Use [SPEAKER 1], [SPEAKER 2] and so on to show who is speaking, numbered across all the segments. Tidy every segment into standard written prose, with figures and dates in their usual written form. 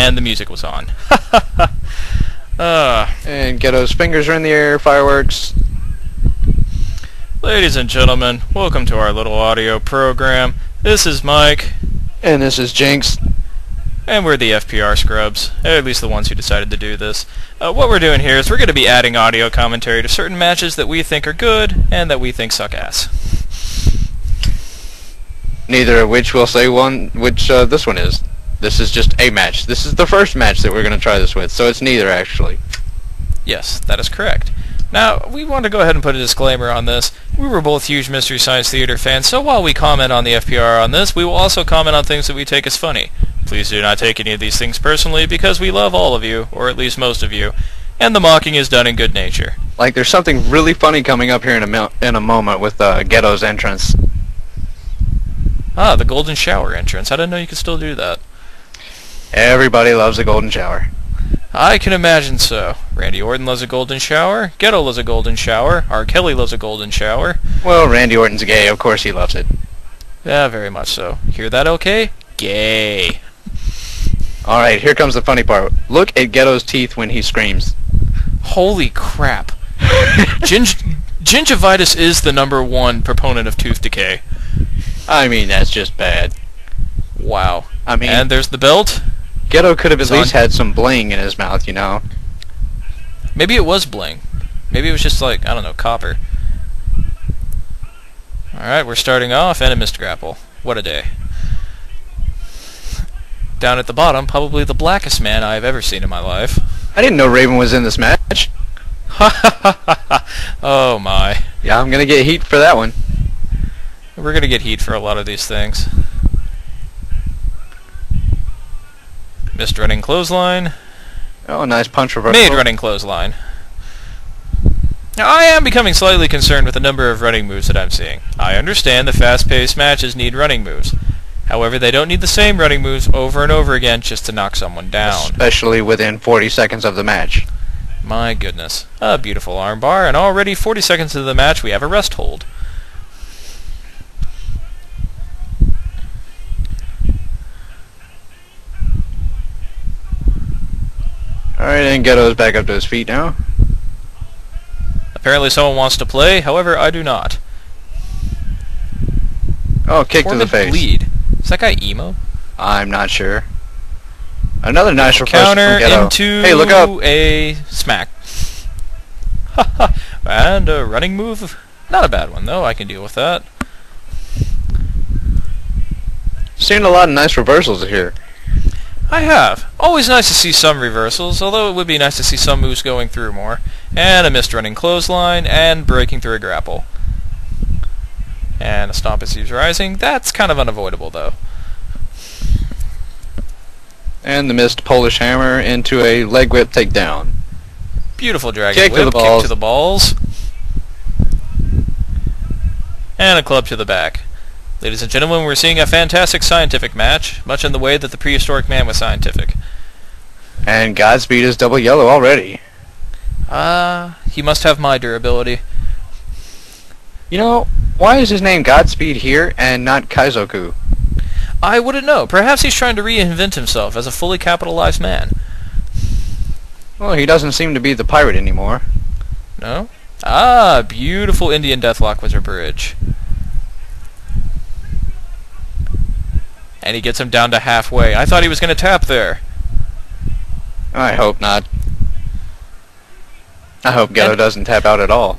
[SPEAKER 1] And the music was on.
[SPEAKER 2] And Ghetto's fingers are in the air, fireworks.
[SPEAKER 1] Ladies and gentlemen, welcome to our little audio program. This is Mike.
[SPEAKER 2] And this is Jinx.
[SPEAKER 1] And we're the FPR scrubs, at least the ones who decided to do this. What we're doing here is we're going to be adding audio commentary to certain matches that we think are good and that we think suck ass.
[SPEAKER 2] Neither of which will say which this one is. This is just a match. This is the first match that we're going to try this with, so it's neither actually.
[SPEAKER 1] Yes, that is correct. Now, we want to go ahead and put a disclaimer on this. We were both huge Mystery Science Theater fans, so while we comment on the FPR on this, we will also comment on things that we take as funny. Please do not take any of these things personally, because we love all of you, or at least most of you, and the mocking is done in good nature.
[SPEAKER 2] Like, there's something really funny coming up here in a moment with Ghetto's entrance.
[SPEAKER 1] Ah, the golden shower entrance. I didn't know you could still do that.
[SPEAKER 2] Everybody loves a golden shower.
[SPEAKER 1] I can imagine so. Randy Orton loves a golden shower. Ghetto loves a golden shower. R. Kelly loves a golden shower.
[SPEAKER 2] Well, Randy Orton's gay. Of course he loves it.
[SPEAKER 1] Yeah, very much so. Hear that, okay? Gay.
[SPEAKER 2] Alright, here comes the funny part. Look at Ghetto's teeth when he screams.
[SPEAKER 1] Holy crap. Gingivitis is the #1 proponent of tooth decay.
[SPEAKER 2] I mean, that's just bad.
[SPEAKER 1] Wow.
[SPEAKER 2] I mean,
[SPEAKER 1] and there's the belt.
[SPEAKER 2] Ghetto could have at least had some bling in his mouth, you know.
[SPEAKER 1] Maybe it was bling. Maybe it was just like, I don't know, copper. Alright, we're starting off, and a missed grapple. What a day. Down at the bottom, probably the blackest man I've ever seen in my life.
[SPEAKER 2] I didn't know Raven was in this match.
[SPEAKER 1] Oh my.
[SPEAKER 2] Yeah, I'm gonna get heat for that one.
[SPEAKER 1] We're gonna get heat for a lot of these things. Missed running clothesline.
[SPEAKER 2] Oh, nice punch reversal.
[SPEAKER 1] Made running clothesline. Now, I am becoming slightly concerned with the number of running moves that I'm seeing. I understand the fast-paced matches need running moves. However, they don't need the same running moves over and over again just to knock someone down.
[SPEAKER 2] Especially within 40 seconds of the match.
[SPEAKER 1] My goodness. A beautiful armbar, and already 40 seconds into the match we have a rest hold.
[SPEAKER 2] Alright, and Ghetto's back up to his feet now.
[SPEAKER 1] Apparently someone wants to play, however I do not.
[SPEAKER 2] Oh, kick to the face.
[SPEAKER 1] Bleed. Is that guy emo?
[SPEAKER 2] I'm not sure. Another nice reversal
[SPEAKER 1] counter
[SPEAKER 2] from Ghetto.
[SPEAKER 1] Into
[SPEAKER 2] hey, look up.
[SPEAKER 1] A smack. And a running move. Not a bad one though, I can deal with that.
[SPEAKER 2] Seen a lot of nice reversals here.
[SPEAKER 1] I have. Always nice to see some reversals, although it would be nice to see some moves going through more. And a missed running clothesline, and breaking through a grapple. And a stomp as he's rising. That's kind of unavoidable, though.
[SPEAKER 2] And the missed Polish hammer into a leg whip takedown.
[SPEAKER 1] Beautiful dragon
[SPEAKER 2] Kick
[SPEAKER 1] whip,
[SPEAKER 2] to the balls.
[SPEAKER 1] kick to the balls. And a club to the back. Ladies and gentlemen, we're seeing a fantastic scientific match, much in the way that the prehistoric man was scientific.
[SPEAKER 2] And Godspeed is double yellow already.
[SPEAKER 1] He must have my durability.
[SPEAKER 2] You know, why is his name Godspeed here and not Kaizoku?
[SPEAKER 1] I wouldn't know. Perhaps he's trying to reinvent himself as a fully capitalized man.
[SPEAKER 2] Well, he doesn't seem to be the pirate anymore.
[SPEAKER 1] No? Ah, beautiful Indian deathlock with a bridge. And he gets him down to halfway. I thought he was going to tap there.
[SPEAKER 2] I hope not. I hope Ghetto doesn't tap out at all.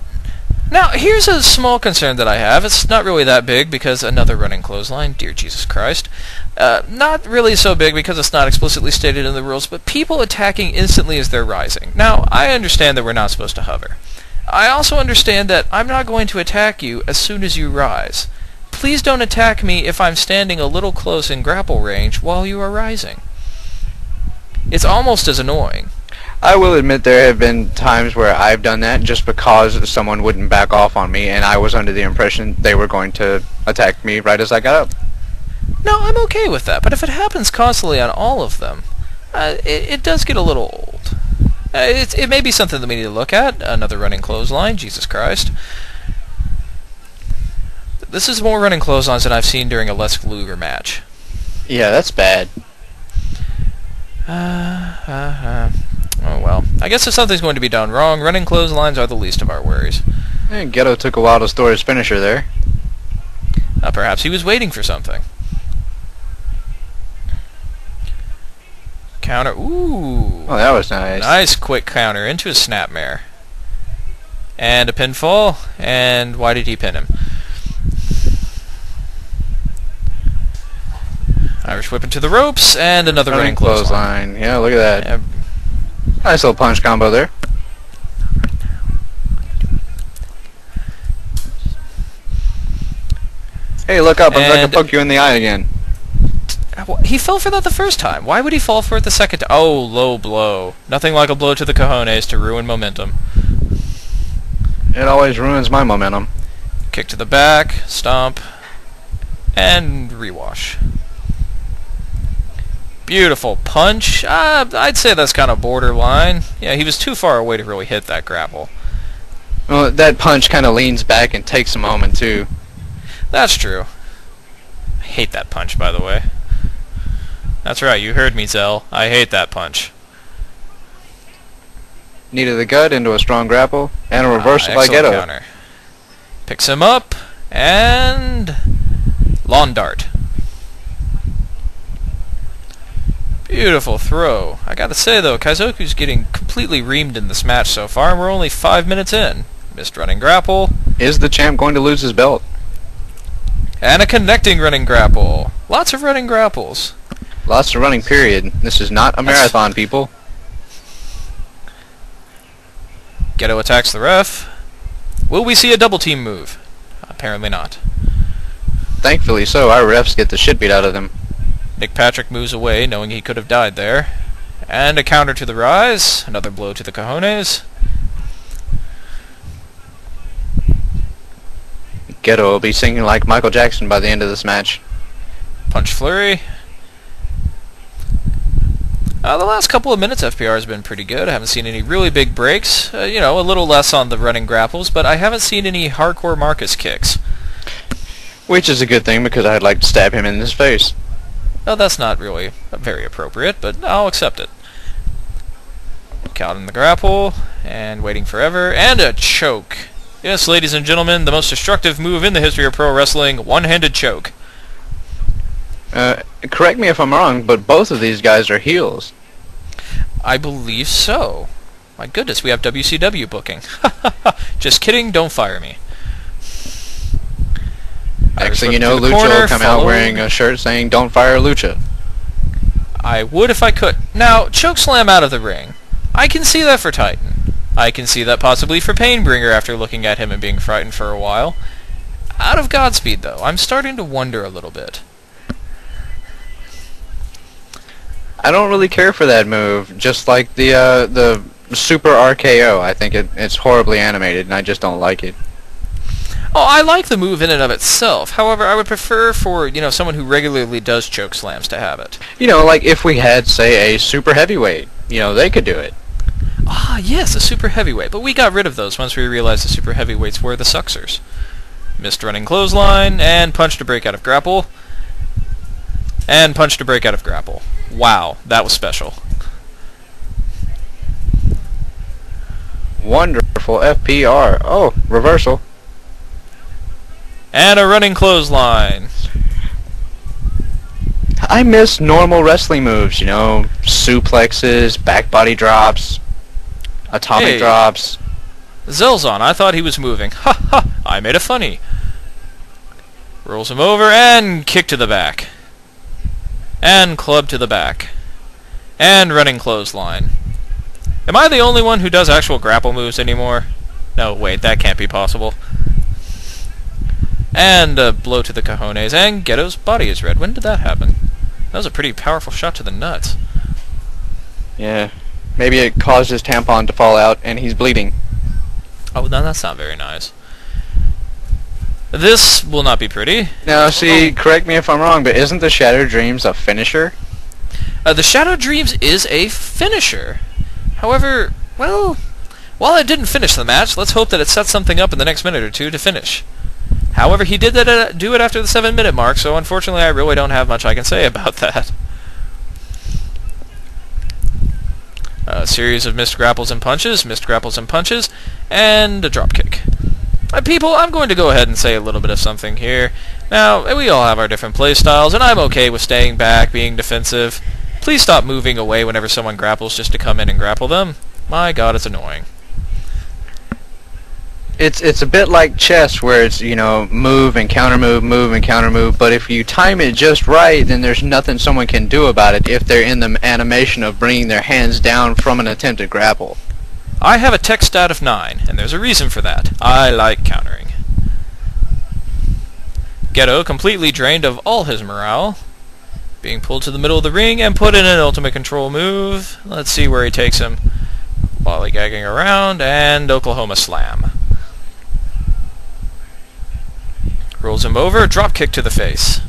[SPEAKER 1] Now, here's a small concern that I have. It's not really that big because another running clothesline. Dear Jesus Christ. Not really so big because it's not explicitly stated in the rules, but people attacking instantly as they're rising. Now, I understand that we're not supposed to hover. I also understand that I'm not going to attack you as soon as you rise. Please don't attack me if I'm standing a little close in grapple range while you are rising. It's almost as annoying.
[SPEAKER 2] I will admit there have been times where I've done that just because someone wouldn't back off on me and I was under the impression they were going to attack me right as I got up.
[SPEAKER 1] No, I'm okay with that, but if it happens constantly on all of them, it does get a little old. It may be something that we need to look at. Another running clothesline, Jesus Christ. This is more running clotheslines than I've seen during a Les Luger match.
[SPEAKER 2] Yeah, that's bad.
[SPEAKER 1] Oh well. I guess if something's going to be done wrong, running clotheslines are the least of our worries.
[SPEAKER 2] And Ghetto took a while to store his finisher there.
[SPEAKER 1] Perhaps he was waiting for something. Counter. Ooh.
[SPEAKER 2] Oh, that was nice.
[SPEAKER 1] Nice quick counter into a snapmare. And a pinfall. And why did he pin him? Irish whip into the ropes. And another running clothesline.
[SPEAKER 2] Yeah, look at that.
[SPEAKER 1] Yeah.
[SPEAKER 2] Nice little punch combo there. Hey, look up. I'm going to poke you in the eye again.
[SPEAKER 1] He fell for that the first time. Why would he fall for it the second time? Oh, low blow. Nothing like a blow to the cojones to ruin momentum.
[SPEAKER 2] It always ruins my momentum.
[SPEAKER 1] Kick to the back, stomp, and rewash. Beautiful punch. I'd say that's kind of borderline. Yeah, he was too far away to really hit that grapple.
[SPEAKER 2] Well, that punch kind of leans back and takes a moment, too.
[SPEAKER 1] That's true. I hate that punch, by the way. That's right, you heard me, Zell. I hate that punch.
[SPEAKER 2] Knee to the gut into a strong grapple, and a reversal by Ghetto.
[SPEAKER 1] Counter. Picks him up, and lawn dart. Beautiful throw. I gotta say, though, Kaizoku's getting completely reamed in this match so far, and we're only 5 minutes in. Missed running grapple.
[SPEAKER 2] Is the champ going to lose his belt?
[SPEAKER 1] And a connecting running grapple. Lots of running grapples.
[SPEAKER 2] Lots of running, period. This is not a marathon, people.
[SPEAKER 1] Ghetto attacks the ref. Will we see a double team move? Apparently not.
[SPEAKER 2] Thankfully so, our refs get the shit beat out of them.
[SPEAKER 1] Nick Patrick moves away, knowing he could have died there. And a counter to the rise. Another blow to the cojones.
[SPEAKER 2] Ghetto will be singing like Michael Jackson by the end of this match.
[SPEAKER 1] Punch flurry. The last couple of minutes FPR has been pretty good. I haven't seen any really big breaks. You know, a little less on the running grapples, but I haven't seen any hardcore Marcus kicks.
[SPEAKER 2] Which is a good thing, because I'd like to stab him in his face.
[SPEAKER 1] No, that's not really very appropriate, but I'll accept it. Caught in the grapple, and waiting forever, and a choke. Yes, ladies and gentlemen, the most destructive move in the history of pro wrestling, one-handed choke.
[SPEAKER 2] Correct me if I'm wrong, but both of these guys are heels.
[SPEAKER 1] I believe so. My goodness, we have WCW booking. Just kidding, don't fire me.
[SPEAKER 2] Next thing you know, Lucha will come out wearing a shirt saying, "Don't fire Lucha."
[SPEAKER 1] I would if I could. Now, chokeslam out of the ring. I can see that for Titan. I can see that possibly for Painbringer after looking at him and being frightened for a while. Out of Godspeed, though, I'm starting to wonder a little bit.
[SPEAKER 2] I don't really care for that move, just like the Super RKO. I think it's horribly animated, and I just don't like it.
[SPEAKER 1] Oh, I like the move in and of itself. However, I would prefer for, someone who regularly does choke slams to have it.
[SPEAKER 2] Like if we had, say, a super heavyweight, they could do it.
[SPEAKER 1] Ah, yes, a super heavyweight. But we got rid of those once we realized the super heavyweights were the sucksers. Missed running clothesline, and punch to break out of grapple. And punch to break out of grapple. Wow, that was special.
[SPEAKER 2] Wonderful FPR. Oh, reversal.
[SPEAKER 1] And a running clothesline.
[SPEAKER 2] I miss normal wrestling moves, suplexes, back body drops, atomic drops.
[SPEAKER 1] Zelzon, I thought he was moving. Ha ha, I made a funny. Rolls him over and kick to the back. And club to the back. And running clothesline. Am I the only one who does actual grapple moves anymore? No, wait, that can't be possible. And a blow to the cojones, and Ghetto's body is red. When did that happen? That was a pretty powerful shot to the nuts.
[SPEAKER 2] Yeah, maybe it caused his tampon to fall out, and he's bleeding.
[SPEAKER 1] Oh, no, that's not very nice. This will not be pretty.
[SPEAKER 2] Now, see, correct me if I'm wrong, but isn't the Shattered Dreams a finisher?
[SPEAKER 1] The Shadow Dreams is a finisher. However, well, while it didn't finish the match, let's hope that it sets something up in the next minute or two to finish. However, he did do it after the 7-minute mark, so unfortunately I really don't have much I can say about that. A series of missed grapples and punches, and a drop kick. People, I'm going to go ahead and say a little bit of something here. Now, we all have our different play styles, and I'm okay with staying back, being defensive. Please stop moving away whenever someone grapples just to come in and grapple them. My god, it's annoying.
[SPEAKER 2] It's a bit like chess where it's, you know, move and counter move, but if you time it just right, then there's nothing someone can do about it if they're in the animation of bringing their hands down from an attempted grapple.
[SPEAKER 1] I have a tech stat of 9, and there's a reason for that. I like countering. Ghetto, completely drained of all his morale, being pulled to the middle of the ring and put in an ultimate control move. Let's see where he takes him. Lollygagging around, and Oklahoma Slam. Rolls him over, drop kick to the face.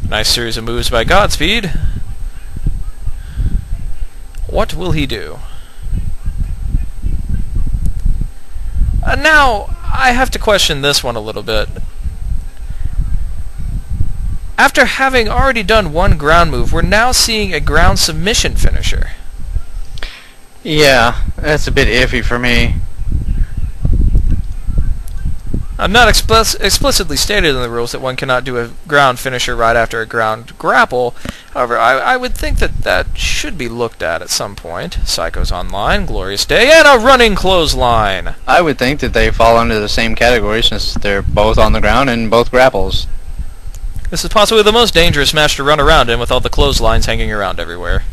[SPEAKER 1] Nice series of moves by Godspeed. What will he do? Now, I have to question this one a little bit. After having already done one ground move, we're now seeing a ground submission finisher.
[SPEAKER 2] Yeah, that's a bit iffy for me.
[SPEAKER 1] I'm not explicitly stated in the rules that one cannot do a ground finisher right after a ground grapple. However, I would think that that should be looked at some point. Psycho's online, glorious day, and a running clothesline.
[SPEAKER 2] I would think that they fall under the same category since they're both on the ground and both grapples.
[SPEAKER 1] This is possibly the most dangerous match to run around in with all the clotheslines hanging around everywhere.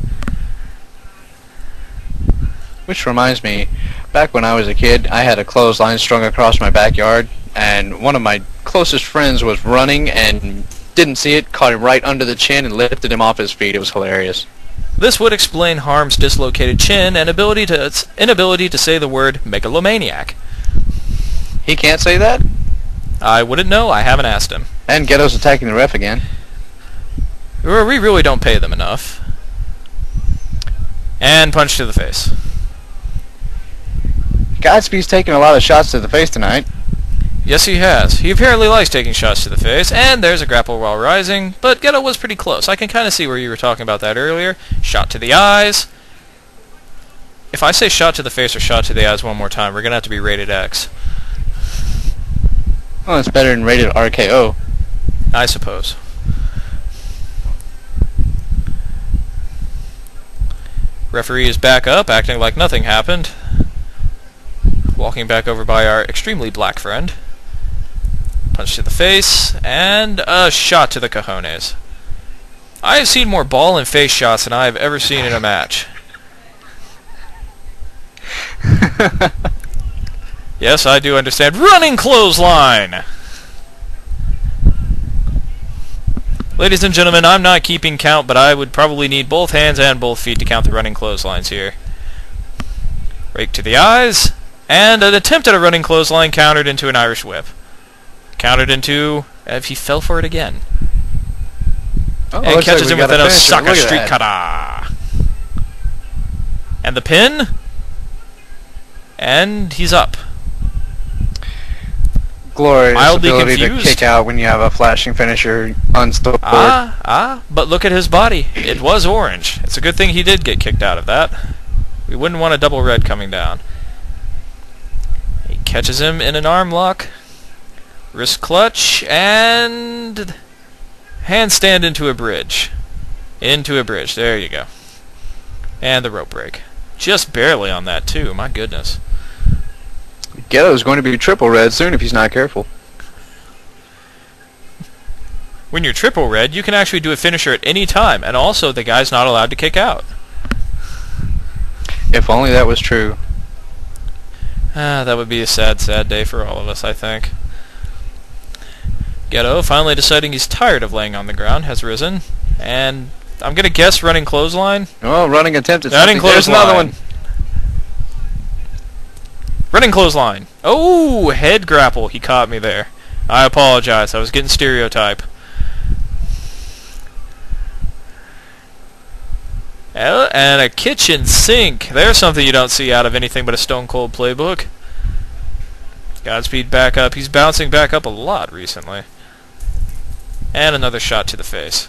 [SPEAKER 2] Which reminds me, back when I was a kid, I had a clothesline strung across my backyard, and one of my closest friends was running and didn't see it, caught him right under the chin and lifted him off his feet. It was hilarious.
[SPEAKER 1] This would explain Harm's dislocated chin and inability to say the word megalomaniac.
[SPEAKER 2] He can't say that?
[SPEAKER 1] I wouldn't know, I haven't asked him.
[SPEAKER 2] And Ghetto's attacking the ref again.
[SPEAKER 1] We really don't pay them enough. And punch to the face.
[SPEAKER 2] Godspeed's taking a lot of shots to the face tonight.
[SPEAKER 1] Yes, he has. He apparently likes taking shots to the face, and there's a grapple while rising, but Ghetto was pretty close. I can kind of see where you were talking about that earlier. Shot to the eyes. If I say shot to the face or shot to the eyes one more time, we're going to have to be rated X.
[SPEAKER 2] Well, it's better than rated RKO.
[SPEAKER 1] I suppose. Referee is back up, acting like nothing happened. Walking back over by our extremely black friend. Punch to the face, and a shot to the cojones. I have seen more ball and face shots than I have ever seen in a match. Yes, I do understand. Running clothesline! Ladies and gentlemen, I'm not keeping count, but I would probably need both hands and both feet to count the running clotheslines here. Rake to the eyes, and an attempt at a running clothesline countered into an Irish whip. Countered into... he fell for it again. And catches him with an Osaka Street Kata. And the pin. And he's up.
[SPEAKER 2] Glorious
[SPEAKER 1] Mildly
[SPEAKER 2] ability
[SPEAKER 1] confused.
[SPEAKER 2] to kick out when you have a flashing finisher unstored.
[SPEAKER 1] But look at his body. It was orange. It's a good thing he did get kicked out of that. We wouldn't want a double red coming down. He catches him in an arm lock. Wrist clutch, and handstand into a bridge. Into a bridge. There you go. And the rope break. Just barely on that, too. My goodness.
[SPEAKER 2] Ghetto's going to be triple red soon if he's not careful.
[SPEAKER 1] When you're triple red, you can actually do a finisher at any time, and also the guy's not allowed to kick out.
[SPEAKER 2] If only that was true.
[SPEAKER 1] That would be a sad, sad day for all of us, I think. Ghetto, finally deciding he's tired of laying on the ground, has risen, and I'm going to guess running clothesline.
[SPEAKER 2] Oh, running attempt at
[SPEAKER 1] running
[SPEAKER 2] something. There's another one.
[SPEAKER 1] Running clothesline. Oh, head grapple. He caught me there. I apologize. I was getting stereotype. And a kitchen sink. There's something you don't see out of anything but a Stone Cold playbook. Godspeed back up. He's bouncing back up a lot recently. And another shot to the face.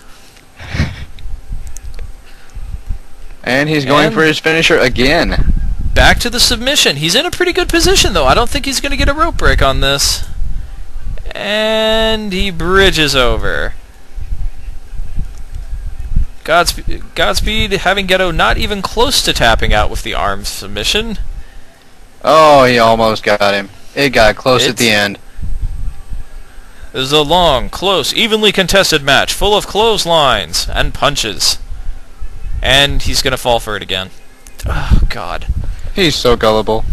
[SPEAKER 2] And he's going
[SPEAKER 1] And
[SPEAKER 2] for his finisher again.
[SPEAKER 1] back to the submission. He's in a pretty good position, though. I don't think he's going to get a rope break on this. And he bridges over. Godspeed, having Ghetto not even close to tapping out with the arm submission.
[SPEAKER 2] Oh, he almost got him. It got close at the end.
[SPEAKER 1] This is a long, close, evenly contested match, full of clotheslines and punches. And he's going to fall for it again. Oh, God.
[SPEAKER 2] He's so gullible.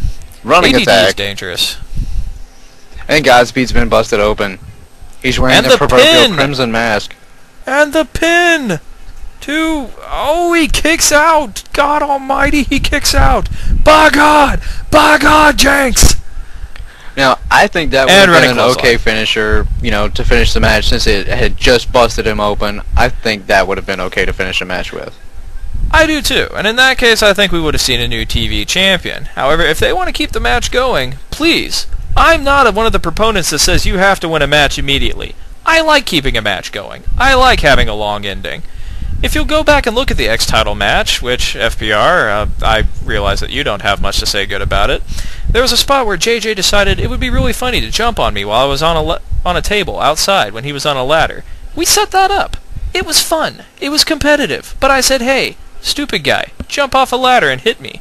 [SPEAKER 2] Running
[SPEAKER 1] ADD
[SPEAKER 2] attack.
[SPEAKER 1] is dangerous.
[SPEAKER 2] And Godspeed's been busted open. He's wearing
[SPEAKER 1] And
[SPEAKER 2] the
[SPEAKER 1] the
[SPEAKER 2] proverbial
[SPEAKER 1] pin!
[SPEAKER 2] crimson mask.
[SPEAKER 1] And the pin! Oh, he kicks out! God almighty, he kicks out! By God! By God, Jenks!
[SPEAKER 2] Now, I think that would
[SPEAKER 1] And
[SPEAKER 2] have been an
[SPEAKER 1] running
[SPEAKER 2] okay
[SPEAKER 1] clothesline.
[SPEAKER 2] finisher, you know, to finish the match since it had just busted him open. I think that would have been okay to finish a match with.
[SPEAKER 1] I do too, and in that case I think we would have seen a new TV champion. However, if they want to keep the match going, please. I'm not one of the proponents that says you have to win a match immediately. I like keeping a match going. I like having a long ending. If you'll go back and look at the X-Title match, which, FPR, I realize that you don't have much to say good about it, there was a spot where JJ decided it would be really funny to jump on me while I was on a table outside when he was on a ladder. We set that up. It was fun. It was competitive. But I said, hey, stupid guy, jump off a ladder and hit me.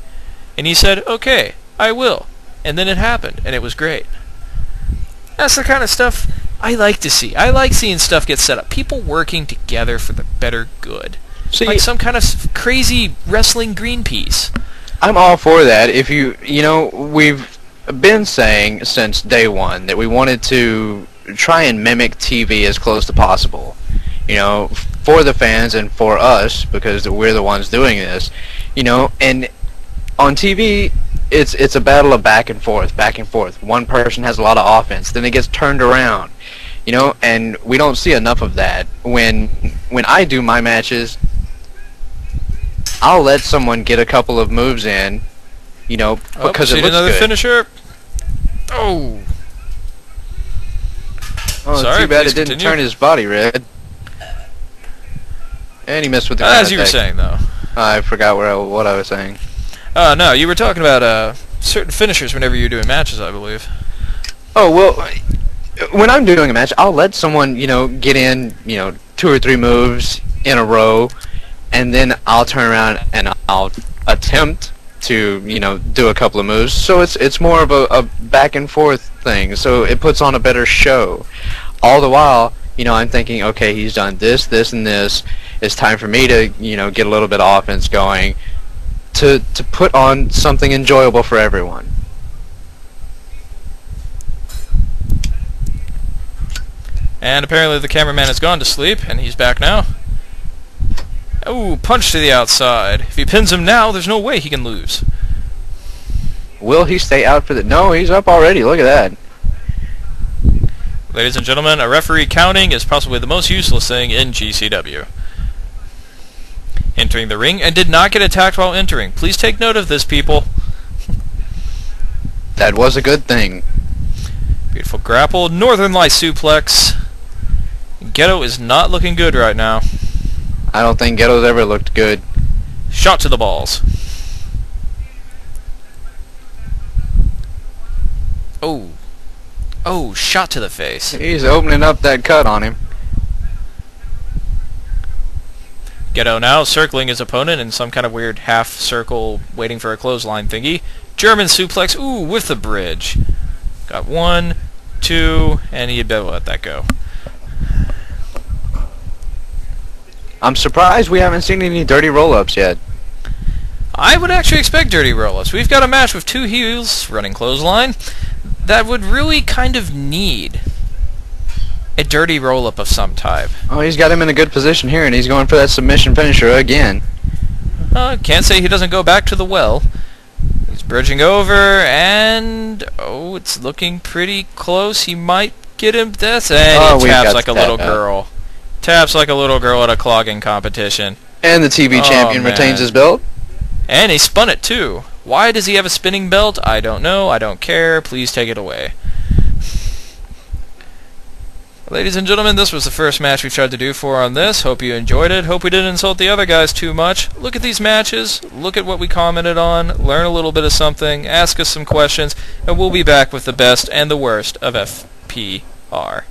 [SPEAKER 1] And he said, okay, I will. And then it happened, and it was great. That's the kind of stuff I like to see. I like seeing stuff get set up. People working together for the better good.
[SPEAKER 2] See,
[SPEAKER 1] Like some kind of crazy wrestling Greenpeace.
[SPEAKER 2] I'm all for that. If you know, we've been saying since day one that we wanted to try and mimic TV as close to possible. You know, for the fans and for us, because we're the ones doing this. You know, and on TV, it's a battle of back and forth, back and forth. One person has a lot of offense, then it gets turned around. You know, and we don't see enough of that. When I do my matches, I'll let someone get a couple of moves in, you know, because it looks
[SPEAKER 1] another
[SPEAKER 2] good.
[SPEAKER 1] finisher. Oh.
[SPEAKER 2] Oh,
[SPEAKER 1] Sorry,
[SPEAKER 2] too bad
[SPEAKER 1] please
[SPEAKER 2] it didn't
[SPEAKER 1] continue.
[SPEAKER 2] turn his body red. And he missed with the
[SPEAKER 1] As you were
[SPEAKER 2] attack.
[SPEAKER 1] saying, though.
[SPEAKER 2] I forgot what I was saying.
[SPEAKER 1] No, you were talking about certain finishers whenever you're doing matches, I believe.
[SPEAKER 2] Oh, well, when I'm doing a match, I'll let someone, you know, get in, you know, 2 or 3 moves in a row, and then I'll turn around and I'll attempt to, you know, do a couple of moves. So it's more of a back and forth thing. So it puts on a better show. All the while, you know, I'm thinking, okay, he's done this, this, and this. It's time for me to, you know, get a little bit of offense going to put on something enjoyable for everyone.
[SPEAKER 1] And apparently the cameraman has gone to sleep, and he's back now. Oh, punch to the outside. If he pins him now, there's no way he can lose.
[SPEAKER 2] Will he stay out for the... No, he's up already. Look at that.
[SPEAKER 1] Ladies and gentlemen, a referee counting is possibly the most useless thing in GCW. Entering the ring, and did not get attacked while entering. Please take note of this, people.
[SPEAKER 2] That was a good thing.
[SPEAKER 1] Beautiful grapple. Northern Light suplex. Ghetto is not looking good right now.
[SPEAKER 2] I don't think Ghetto's ever looked good.
[SPEAKER 1] Shot to the balls. Oh. Oh, shot to the face.
[SPEAKER 2] He's opening up that cut on him.
[SPEAKER 1] Ghetto now circling his opponent in some kind of weird half circle waiting for a clothesline thingy. German suplex. Ooh, with the bridge. Got 1, 2, and he better let that go.
[SPEAKER 2] I'm surprised we haven't seen any dirty roll-ups yet.
[SPEAKER 1] I would actually expect dirty roll-ups. We've got a match with 2 heels running clothesline that would really kind of need a dirty roll-up of some type.
[SPEAKER 2] Oh, he's got him in a good position here, and he's going for that submission finisher again.
[SPEAKER 1] Can't say he doesn't go back to the well. He's bridging over, and oh, it's looking pretty close. He might get him. That's and he
[SPEAKER 2] we've
[SPEAKER 1] taps
[SPEAKER 2] got
[SPEAKER 1] like a
[SPEAKER 2] the
[SPEAKER 1] little
[SPEAKER 2] tap out.
[SPEAKER 1] girl. Taps like a little girl at a clogging competition.
[SPEAKER 2] And the TV
[SPEAKER 1] Oh,
[SPEAKER 2] champion
[SPEAKER 1] man.
[SPEAKER 2] retains his belt.
[SPEAKER 1] And he spun it too. Why does he have a spinning belt? I don't know. I don't care. Please take it away. Ladies and gentlemen, this was the first match we tried to do for on this. Hope you enjoyed it. Hope we didn't insult the other guys too much. Look at these matches. Look at what we commented on. Learn a little bit of something. Ask us some questions. And we'll be back with the best and the worst of FPR.